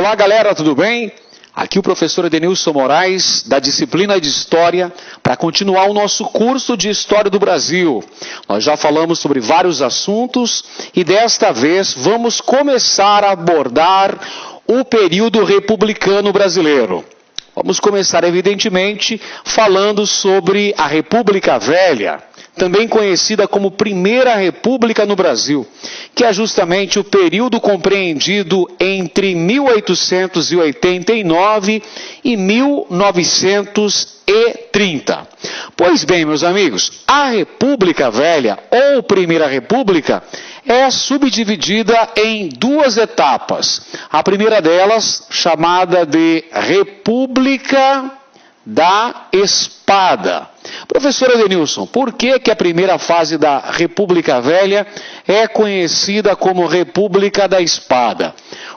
Olá galera, tudo bem? Aqui o professor Edenilson Moraes, da disciplina de História, para continuar o nosso curso de História do Brasil. Nós já falamos sobre vários assuntos e desta vez vamos começar a abordar o período republicano brasileiro. Vamos começar, evidentemente, falando sobre a República Velha, também conhecida como Primeira República no Brasil, que é justamente o período compreendido entre 1889 e 1930. Pois bem, meus amigos, a República Velha, ou Primeira República, é subdividida em duas etapas. A primeira delas, chamada de República da Espada. Professor Edenilson, por que a primeira fase da República Velha é conhecida como República da Espada?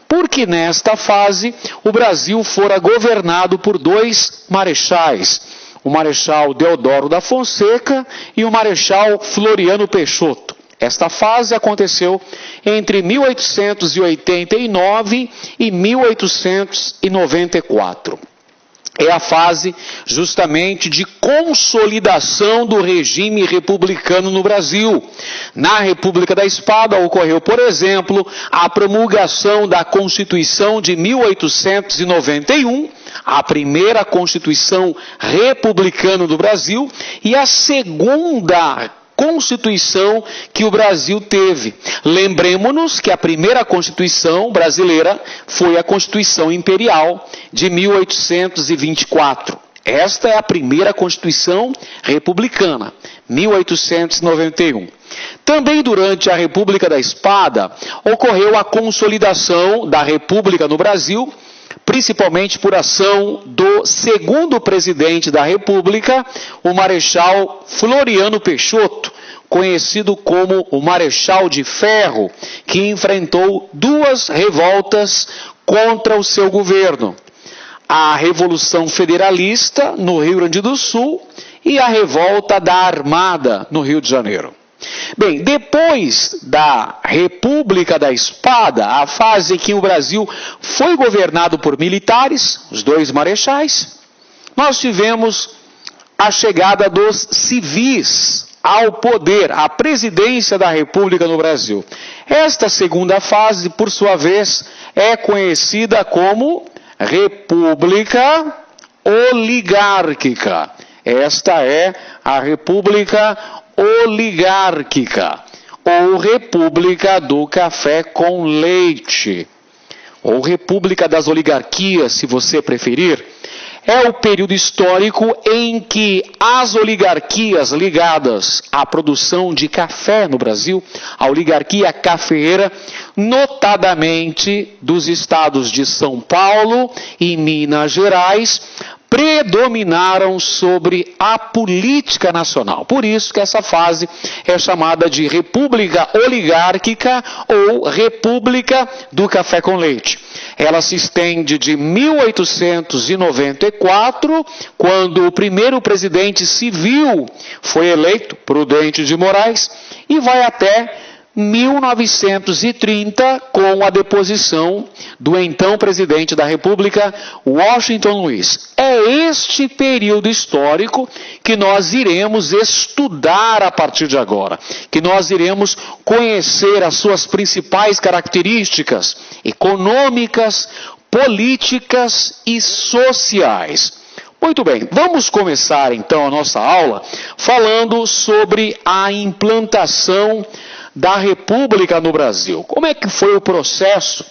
Porque nesta fase o Brasil fora governado por dois marechais, o Marechal Deodoro da Fonseca e o Marechal Floriano Peixoto. Esta fase aconteceu entre 1889 e 1894. É a fase justamente de consolidação do regime republicano no Brasil. Na República da Espada ocorreu, por exemplo, a promulgação da Constituição de 1891, a primeira Constituição republicana do Brasil, e a segunda Constituição que o Brasil teve. Lembremos-nos que a primeira Constituição brasileira foi a Constituição Imperial de 1824. Esta é a primeira Constituição republicana, 1891. Também durante a República da Espada ocorreu a consolidação da República no Brasil, principalmente por ação do segundo presidente da República, o Marechal Floriano Peixoto, conhecido como o Marechal de Ferro, que enfrentou duas revoltas contra o seu governo: a Revolução Federalista no Rio Grande do Sul e a Revolta da Armada no Rio de Janeiro. Bem, depois da República da Espada, a fase em que o Brasil foi governado por militares, os dois marechais, nós tivemos a chegada dos civis ao poder, à presidência da República no Brasil. Esta segunda fase, por sua vez, é conhecida como República Oligárquica. Esta é a República Oligárquica, ou República do Café com Leite, ou República das Oligarquias, se você preferir. É o período histórico em que as oligarquias ligadas à produção de café no Brasil, a oligarquia cafeeira, notadamente dos estados de São Paulo e Minas Gerais, predominaram sobre a política nacional. Por isso que essa fase é chamada de República Oligárquica ou República do Café com Leite. Ela se estende de 1894, quando o primeiro presidente civil foi eleito, Prudente de Moraes, e vai até 1930, com a deposição do então presidente da República, Washington Luiz. É este período histórico que nós iremos estudar a partir de agora, que nós iremos conhecer as suas principais características econômicas, políticas e sociais. Muito bem, vamos começar então a nossa aula falando sobre a implantação da República no Brasil. Como é que foi o processo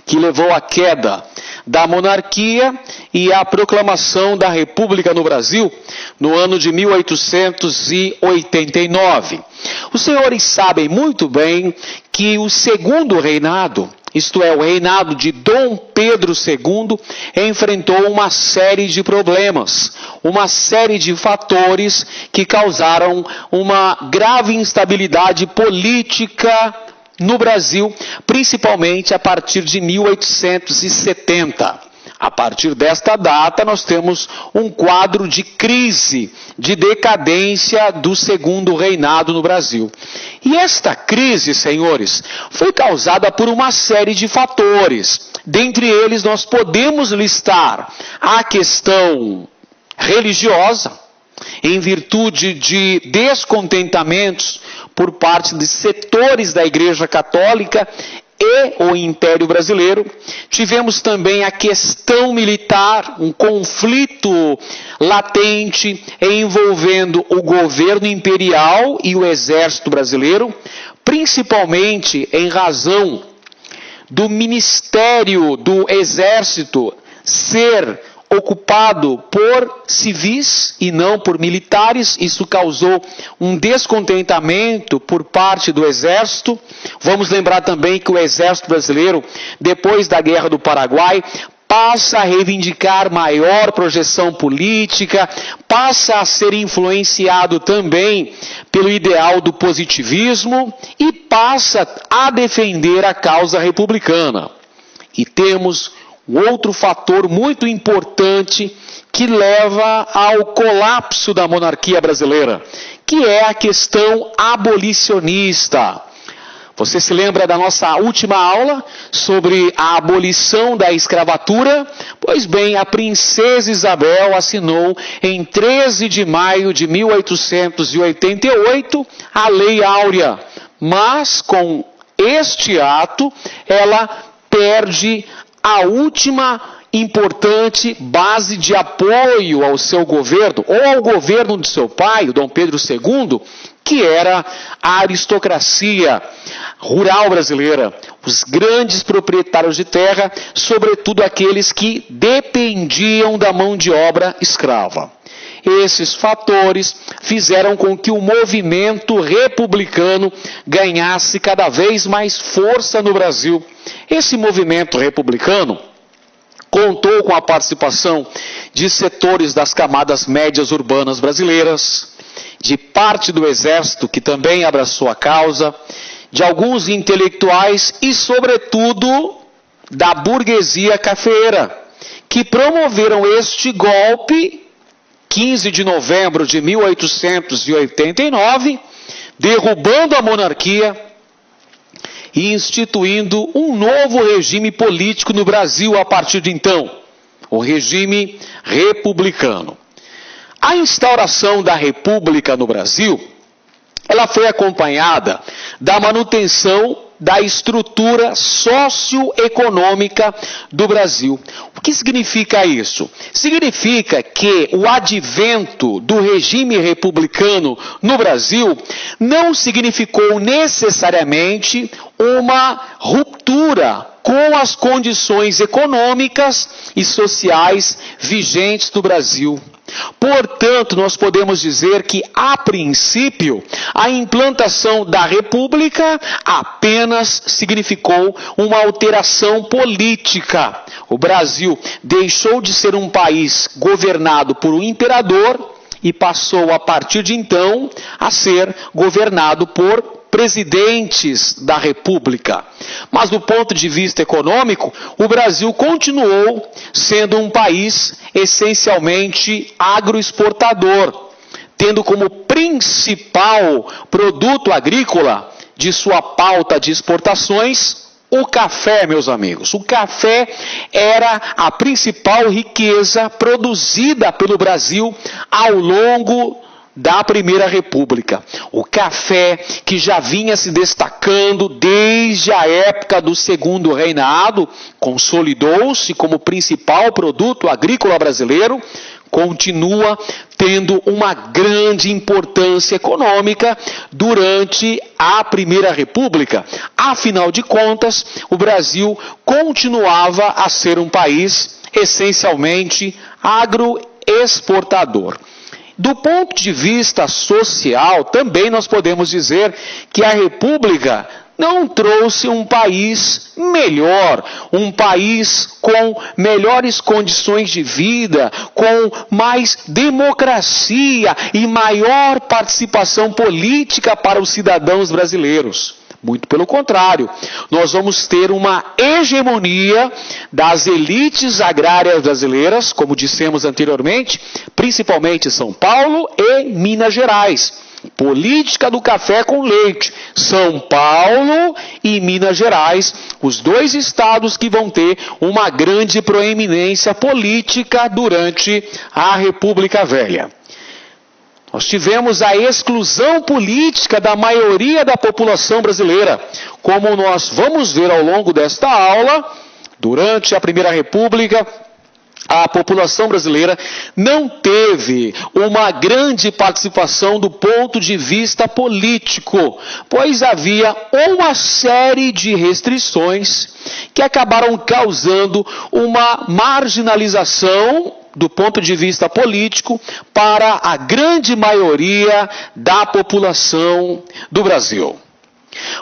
que levou à queda da monarquia e à proclamação da República no Brasil no ano de 1889? Os senhores sabem muito bem que o segundo reinado, isto é, o reinado de Dom Pedro II, enfrentou uma série de problemas, uma série de fatores que causaram uma grave instabilidade política no Brasil, principalmente a partir de 1870. A partir desta data, nós temos um quadro de crise, de decadência do segundo reinado no Brasil. E esta crise, senhores, foi causada por uma série de fatores. Dentre eles, nós podemos listar a questão religiosa, em virtude de descontentamentos por parte de setores da Igreja Católica e o Império Brasileiro. Tivemos também a questão militar, um conflito latente envolvendo o governo imperial e o exército brasileiro, principalmente em razão do Ministério do Exército ser ocupado por civis e não por militares. Isso causou um descontentamento por parte do Exército. Vamos lembrar também que o Exército brasileiro, depois da Guerra do Paraguai, passa a reivindicar maior projeção política, passa a ser influenciado também pelo ideal do positivismo e passa a defender a causa republicana. E temos outro fator muito importante que leva ao colapso da monarquia brasileira, que é a questão abolicionista. Você se lembra da nossa última aula sobre a abolição da escravatura? Pois bem, a princesa Isabel assinou em 13 de maio de 1888 a Lei Áurea, mas com este ato ela perde a última importante base de apoio ao seu governo, ou ao governo de seu pai, o Dom Pedro II, que era a aristocracia rural brasileira, os grandes proprietários de terra, sobretudo aqueles que dependiam da mão de obra escrava. Esses fatores fizeram com que o movimento republicano ganhasse cada vez mais força no Brasil. Esse movimento republicano contou com a participação de setores das camadas médias urbanas brasileiras, de parte do Exército, que também abraçou a causa, de alguns intelectuais e, sobretudo, da burguesia cafeeira, que promoveram este golpe 15 de novembro de 1889, derrubando a monarquia e instituindo um novo regime político no Brasil a partir de então, o regime republicano. A instauração da República no Brasil, ela foi acompanhada da manutenção da estrutura socioeconômica do Brasil. O que significa isso? Significa que o advento do regime republicano no Brasil não significou necessariamente uma ruptura com as condições econômicas e sociais vigentes do Brasil. Portanto, nós podemos dizer que, a princípio, a implantação da República apenas significou uma alteração política. O Brasil deixou de ser um país governado por um imperador e passou, a partir de então, a ser governado por presidentes da República. Mas do ponto de vista econômico, o Brasil continuou sendo um país essencialmente agroexportador, tendo como principal produto agrícola de sua pauta de exportações o café, meus amigos. O café era a principal riqueza produzida pelo Brasil ao longo da Primeira República. O café, que já vinha se destacando desde a época do Segundo Reinado, consolidou-se como principal produto agrícola brasileiro, continua tendo uma grande importância econômica durante a Primeira República. Afinal de contas, o Brasil continuava a ser um país essencialmente agroexportador. Do ponto de vista social, também nós podemos dizer que a República não trouxe um país melhor, um país com melhores condições de vida, com mais democracia e maior participação política para os cidadãos brasileiros. Muito pelo contrário, nós vamos ter uma hegemonia das elites agrárias brasileiras, como dissemos anteriormente, principalmente São Paulo e Minas Gerais. Política do café com leite, São Paulo e Minas Gerais, os dois estados que vão ter uma grande proeminência política durante a República Velha. Nós tivemos a exclusão política da maioria da população brasileira, como nós vamos ver ao longo desta aula. Durante a Primeira República, a população brasileira não teve uma grande participação do ponto de vista político, pois havia uma série de restrições que acabaram causando uma marginalização do ponto de vista político para a grande maioria da população do Brasil.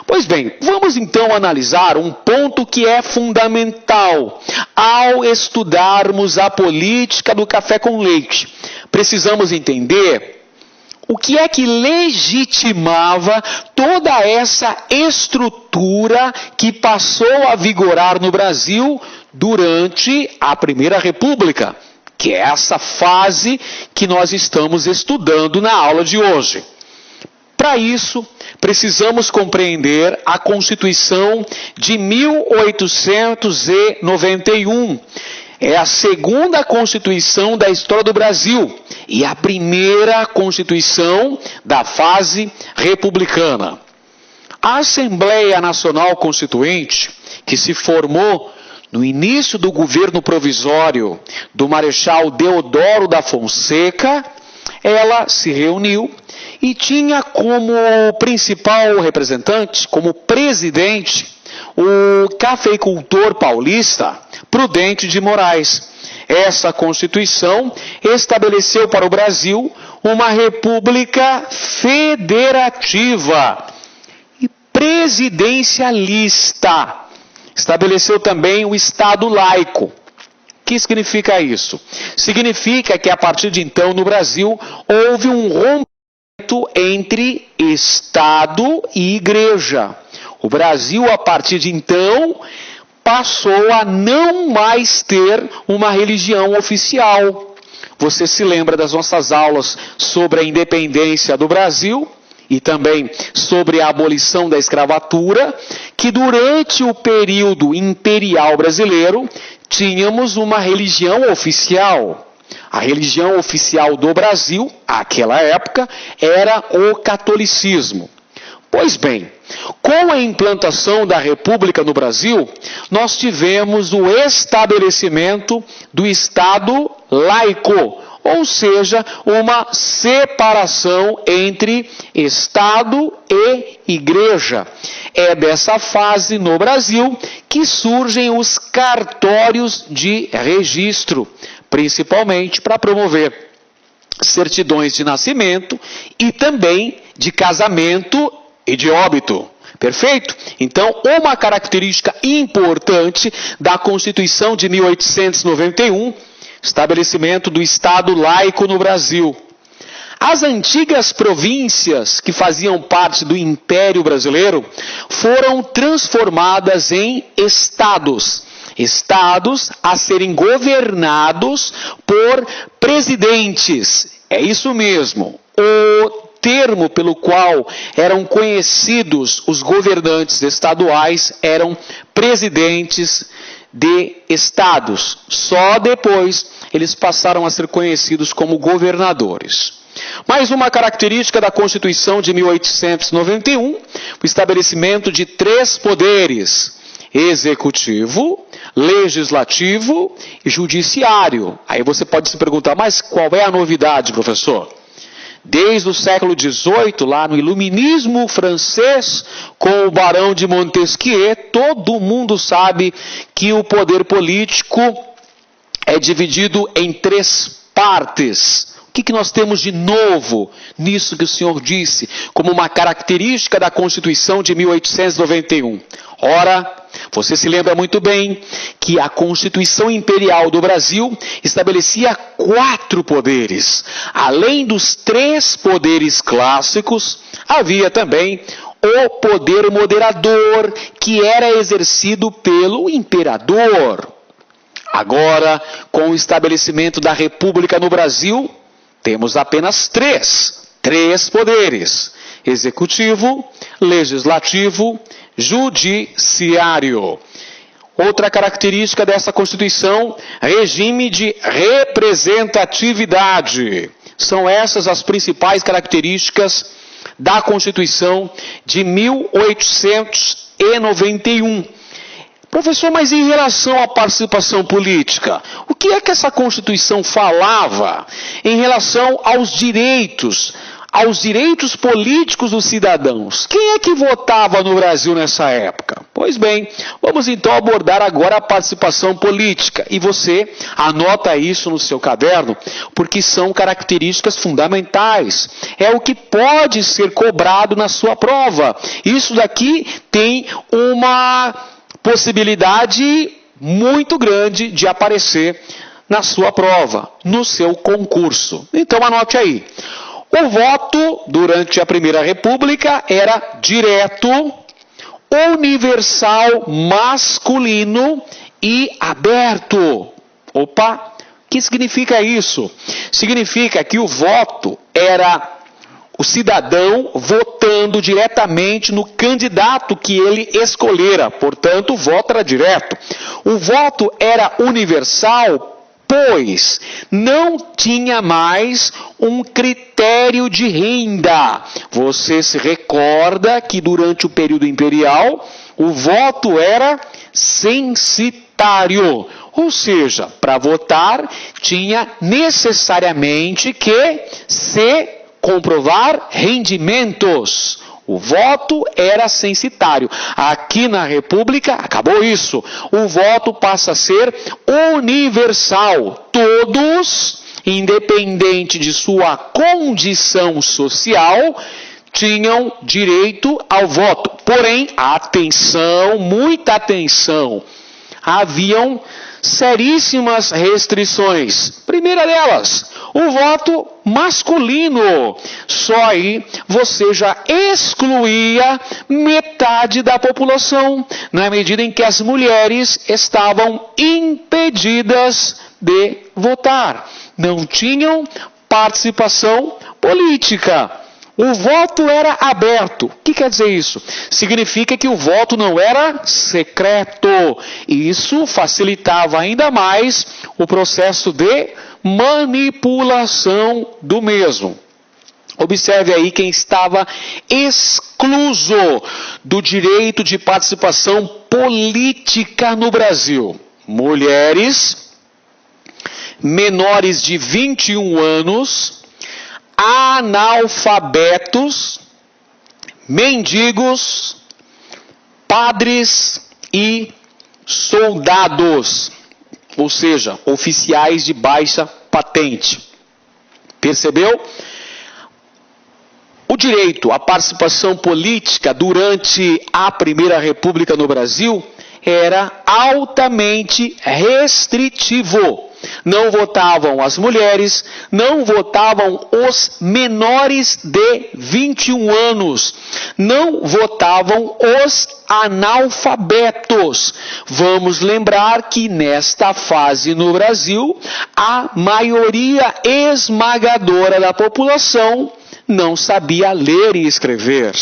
Pois bem, vamos então analisar um ponto que é fundamental ao estudarmos a política do café com leite. Precisamos entender o que é que legitimava toda essa estrutura que passou a vigorar no Brasil durante a Primeira República, que é essa fase que nós estamos estudando na aula de hoje. Para isso, precisamos compreender a Constituição de 1891. É a segunda Constituição da história do Brasil e a primeira Constituição da fase republicana. A Assembleia Nacional Constituinte, que se formou no início do governo provisório do Marechal Deodoro da Fonseca, ela se reuniu e tinha como principal representante, como presidente, o cafeicultor paulista Prudente de Moraes. Essa Constituição estabeleceu para o Brasil uma república federativa e presidencialista. Estabeleceu também o Estado laico. O que significa isso? Significa que a partir de então no Brasil houve um rompimento entre Estado e Igreja. O Brasil, a partir de então, passou a não mais ter uma religião oficial. Você se lembra das nossas aulas sobre a independência do Brasil e também sobre a abolição da escravatura, que durante o período imperial brasileiro tínhamos uma religião oficial. A religião oficial do Brasil, àquela época, era o catolicismo. Pois bem, com a implantação da República no Brasil, nós tivemos o estabelecimento do Estado laico, ou seja, uma separação entre Estado e Igreja. É dessa fase no Brasil que surgem os cartórios de registro, principalmente para promover certidões de nascimento e também de casamento e de óbito. Perfeito? Então, uma característica importante da Constituição de 1891, estabelecimento do Estado laico no Brasil. As antigas províncias que faziam parte do Império Brasileiro foram transformadas em estados. Estados a serem governados por presidentes. É isso mesmo. O termo pelo qual eram conhecidos os governantes estaduais eram presidentes de estados. Só depois eles passaram a ser conhecidos como governadores. Mais uma característica da Constituição de 1891, o estabelecimento de 3 poderes: executivo, legislativo e judiciário. Aí você pode se perguntar, mas qual é a novidade, professor? Desde o século XVIII, lá no Iluminismo francês, com o Barão de Montesquieu, todo mundo sabe que o poder político é dividido em 3 partes. O que nós temos de novo nisso que o senhor disse, como uma característica da Constituição de 1891? Ora, você se lembra muito bem que a Constituição Imperial do Brasil estabelecia 4 poderes. Além dos 3 poderes clássicos, havia também o poder moderador que era exercido pelo imperador. Agora, com o estabelecimento da República no Brasil, temos apenas três poderes: executivo, legislativo, judiciário. Outra característica dessa Constituição, regime de representatividade. São essas as principais características da Constituição de 1891. Professor, mas em relação à participação política, o que é que essa Constituição falava em relação aos direitos políticos dos cidadãos? Quem é que votava no Brasil nessa época? Pois bem, vamos então abordar agora a participação política. E você anota isso no seu caderno, porque são características fundamentais. É o que pode ser cobrado na sua prova. Isso daqui tem uma possibilidade muito grande de aparecer na sua prova, no seu concurso. Então anote aí. O voto durante a Primeira República era direto, universal, masculino e aberto. Opa, o que significa isso? Significa que o voto era o cidadão votando diretamente no candidato que ele escolhera. Portanto, o voto era direto. O voto era universal, pois não tinha mais um critério de renda. Você se recorda que durante o período imperial, o voto era censitário. Ou seja, para votar, tinha necessariamente que se comprovar rendimentos. O voto era censitário. Aqui na República, acabou isso. O voto passa a ser universal. Todos, independente de sua condição social, tinham direito ao voto. Porém, atenção, muita atenção. Haviam seríssimas restrições. Primeira delas, o voto masculino. Só aí você já excluía metade da população, na medida em que as mulheres estavam impedidas de votar. Não tinham participação política. O voto era aberto. O que quer dizer isso? Significa que o voto não era secreto. Isso facilitava ainda mais o processo de manipulação do mesmo. Observe aí quem estava excluso do direito de participação política no Brasil: mulheres, menores de 21 anos, analfabetos, mendigos, padres e soldados, ou seja, oficiais de baixa patente. Percebeu? O direito à participação política durante a Primeira República no Brasil era altamente restritivo. Não votavam as mulheres, não votavam os menores de 21 anos, não votavam os analfabetos. Vamos lembrar que nesta fase no Brasil, a maioria esmagadora da população não sabia ler e escrever.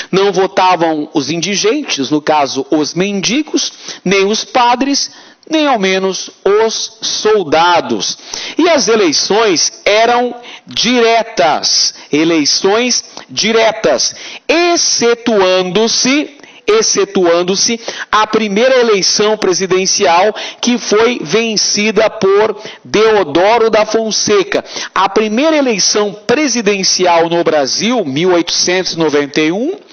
Não votavam os indigentes, no caso os mendigos, nem os padres, nem ao menos os soldados. E as eleições eram diretas, excetuando-se a primeira eleição presidencial, que foi vencida por Deodoro da Fonseca. A primeira eleição presidencial no Brasil, 1891,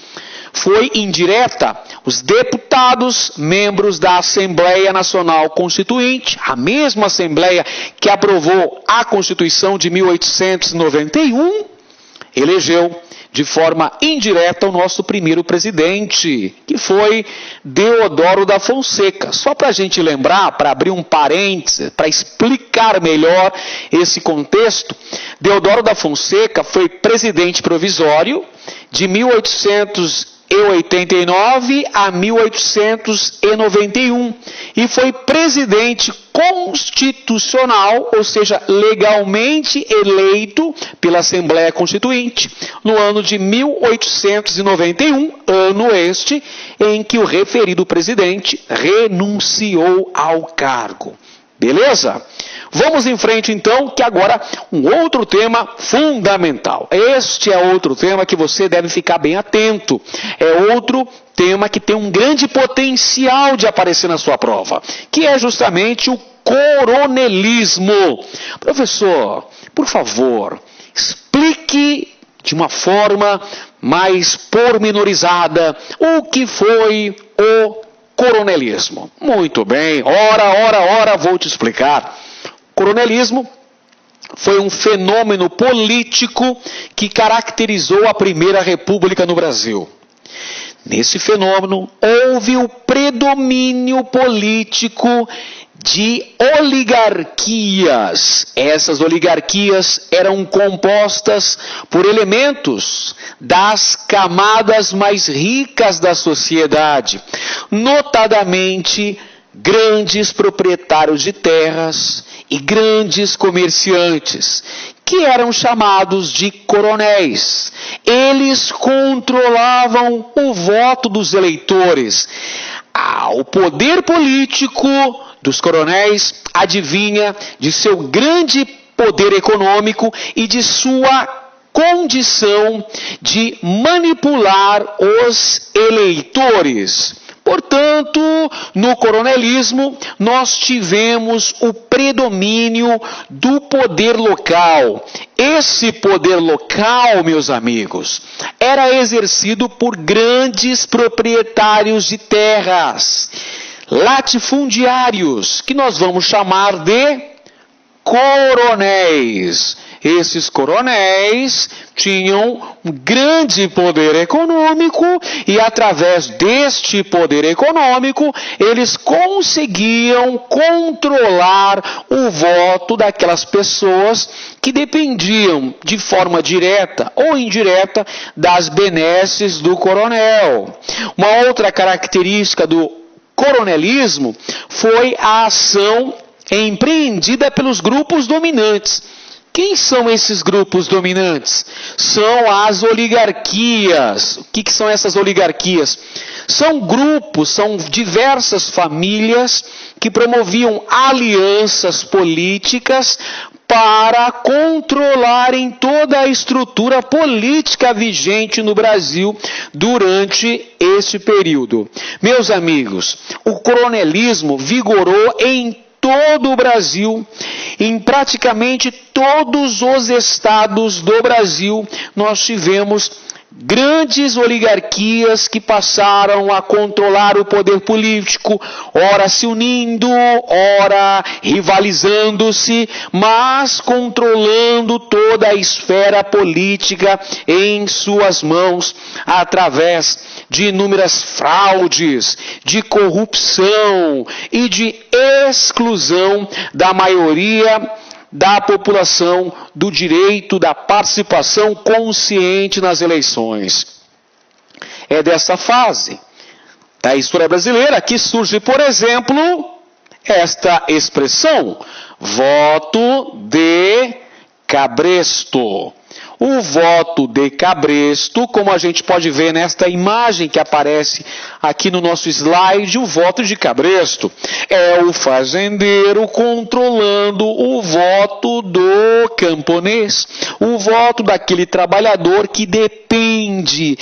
foi indireta. Os deputados, membros da Assembleia Nacional Constituinte, a mesma Assembleia que aprovou a Constituição de 1891, elegeu de forma indireta o nosso primeiro presidente, que foi Deodoro da Fonseca. Só para a gente lembrar, para abrir um parênteses, para explicar melhor esse contexto, Deodoro da Fonseca foi presidente provisório de 1891 1889 a 1891 e foi presidente constitucional, ou seja, legalmente eleito pela Assembleia Constituinte, no ano de 1891, ano este em que o referido presidente renunciou ao cargo. Beleza? Vamos em frente então, que agora um outro tema fundamental. Este é outro tema que você deve ficar bem atento. É outro tema que tem um grande potencial de aparecer na sua prova, que é justamente o coronelismo. Professor, por favor, explique de uma forma mais pormenorizada o que foi o coronelismo. Muito bem, ora, vou te explicar. Coronelismo foi um fenômeno político que caracterizou a Primeira República no Brasil. Nesse fenômeno, houve o predomínio político de oligarquias. Essas oligarquias eram compostas por elementos das camadas mais ricas da sociedade, notadamente grandes proprietários de terras e grandes comerciantes, que eram chamados de coronéis. Eles controlavam o voto dos eleitores. O poder político dos coronéis advinha de seu grande poder econômico e de sua condição de manipular os eleitores. Portanto, no coronelismo, nós tivemos o predomínio do poder local. Esse poder local, meus amigos, era exercido por grandes proprietários de terras, latifundiários, que nós vamos chamar de coronéis. Esses coronéis tinham um grande poder econômico e, através deste poder econômico, eles conseguiam controlar o voto daquelas pessoas que dependiam, de forma direta ou indireta, das benesses do coronel. Uma outra característica do coronelismo foi a ação empreendida pelos grupos dominantes. Quem são esses grupos dominantes? São as oligarquias. O que são essas oligarquias? São grupos, são diversas famílias que promoviam alianças políticas para controlarem toda a estrutura política vigente no Brasil durante esse período. Meus amigos, o coronelismo vigorou em todo o Brasil, em praticamente todos os estados do Brasil, nós tivemos grandes oligarquias que passaram a controlar o poder político, ora se unindo, ora rivalizando-se, mas controlando toda a esfera política em suas mãos, através de inúmeras fraudes, de corrupção e de exclusão da maioria da população do direito da participação consciente nas eleições. É dessa fase da história brasileira que surge, por exemplo, esta expressão, voto de cabresto. O voto de cabresto, como a gente pode ver nesta imagem que aparece aqui no nosso slide, o voto de cabresto é o fazendeiro controlando o voto do camponês, o voto daquele trabalhador que depende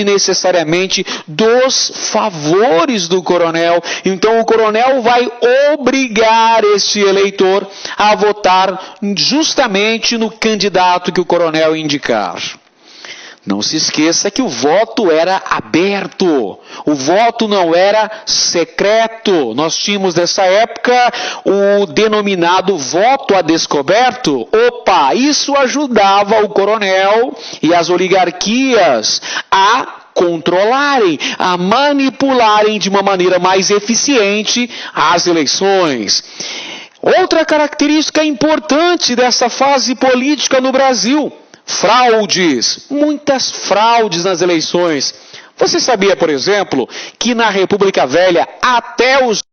necessariamente dos favores do coronel. Então o coronel vai obrigar este eleitor a votar justamente no candidato que o coronel indicar. Não se esqueça que o voto era aberto, o voto não era secreto. Nós tínhamos nessa época o denominado voto a descoberto. Isso ajudava o coronel e as oligarquias a controlarem, a manipularem de uma maneira mais eficiente as eleições. Outra característica importante dessa fase política no Brasil: fraudes, muitas fraudes nas eleições. Você sabia, por exemplo, que na República Velha até os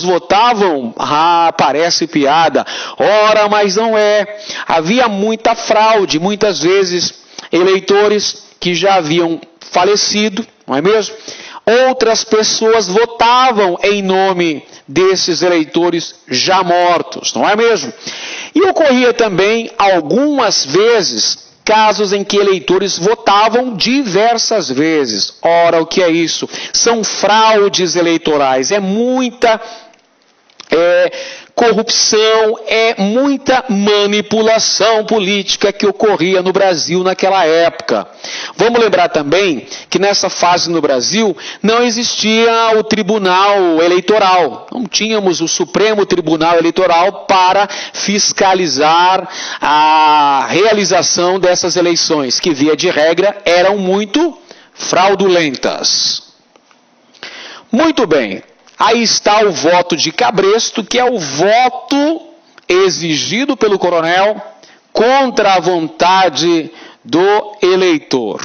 votavam? Ah, parece piada. Ora, mas não é. Havia muita fraude, muitas vezes eleitores que já haviam falecido, não é mesmo? Outras pessoas votavam em nome desses eleitores já mortos, não é mesmo? E ocorria também, algumas vezes, casos em que eleitores votavam diversas vezes. Ora, o que é isso? São fraudes eleitorais, é muita corrupção, é muita manipulação política que ocorria no Brasil naquela época. Vamos lembrar também que nessa fase no Brasil não existia o Tribunal Eleitoral, não tínhamos o Supremo Tribunal Eleitoral para fiscalizar a realização dessas eleições, que via de regra eram muito fraudulentas. Muito bem. Aí está o voto de cabresto, que é o voto exigido pelo coronel contra a vontade do eleitor.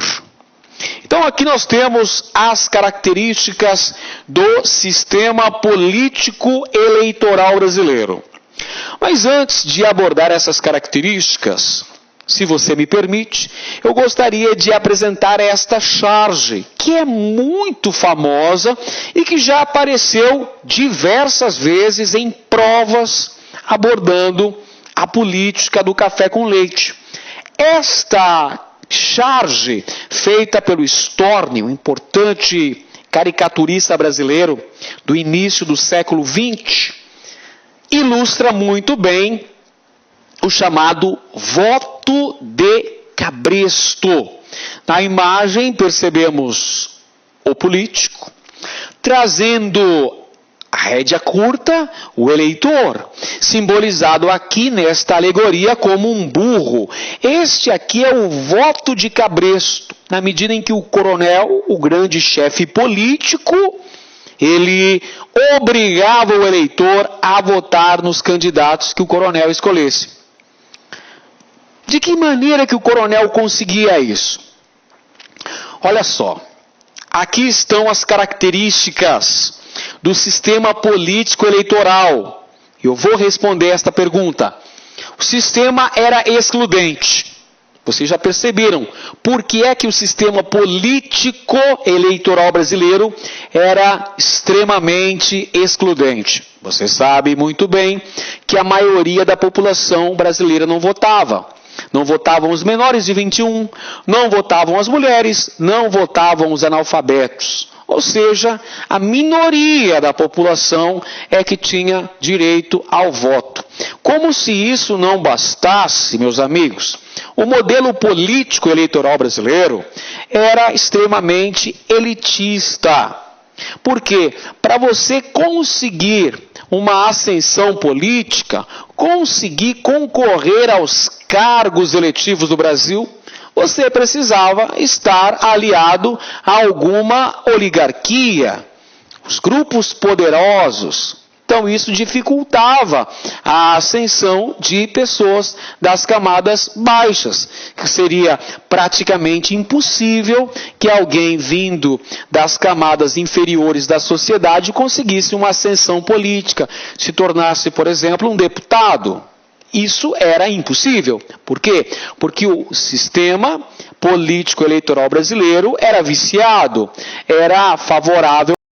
Então aqui nós temos as características do sistema político eleitoral brasileiro. Mas antes de abordar essas características, se você me permite, eu gostaria de apresentar esta charge, que é muito famosa e que já apareceu diversas vezes em provas abordando a política do café com leite. Esta charge, feita pelo Storni, um importante caricaturista brasileiro do início do século XX, ilustra muito bem o chamado voto de cabresto. Na imagem percebemos o político trazendo a rédea curta, o eleitor, simbolizado aqui nesta alegoria como um burro. Este aqui é o voto de cabresto, na medida em que o coronel, o grande chefe político, ele obrigava o eleitor a votar nos candidatos que o coronel escolhesse. De que maneira que o coronel conseguia isso? Olha só, aqui estão as características do sistema político eleitoral. Eu vou responder esta pergunta. O sistema era excludente. Vocês já perceberam por que é que o sistema político eleitoral brasileiro era extremamente excludente? Você sabe muito bem que a maioria da população brasileira não votava. Não votavam os menores de 21, não votavam as mulheres, não votavam os analfabetos. Ou seja, a minoria da população é que tinha direito ao voto. Como se isso não bastasse, meus amigos, o modelo político eleitoral brasileiro era extremamente elitista. Porque para você conseguir uma ascensão política, conseguir concorrer aos cargos eletivos do Brasil, você precisava estar aliado a alguma oligarquia, os grupos poderosos. Então isso dificultava a ascensão de pessoas das camadas baixas, que seria praticamente impossível que alguém vindo das camadas inferiores da sociedade conseguisse uma ascensão política, se tornasse, por exemplo, um deputado. Isso era impossível. Por quê? Porque o sistema político eleitoral brasileiro era viciado, era favorável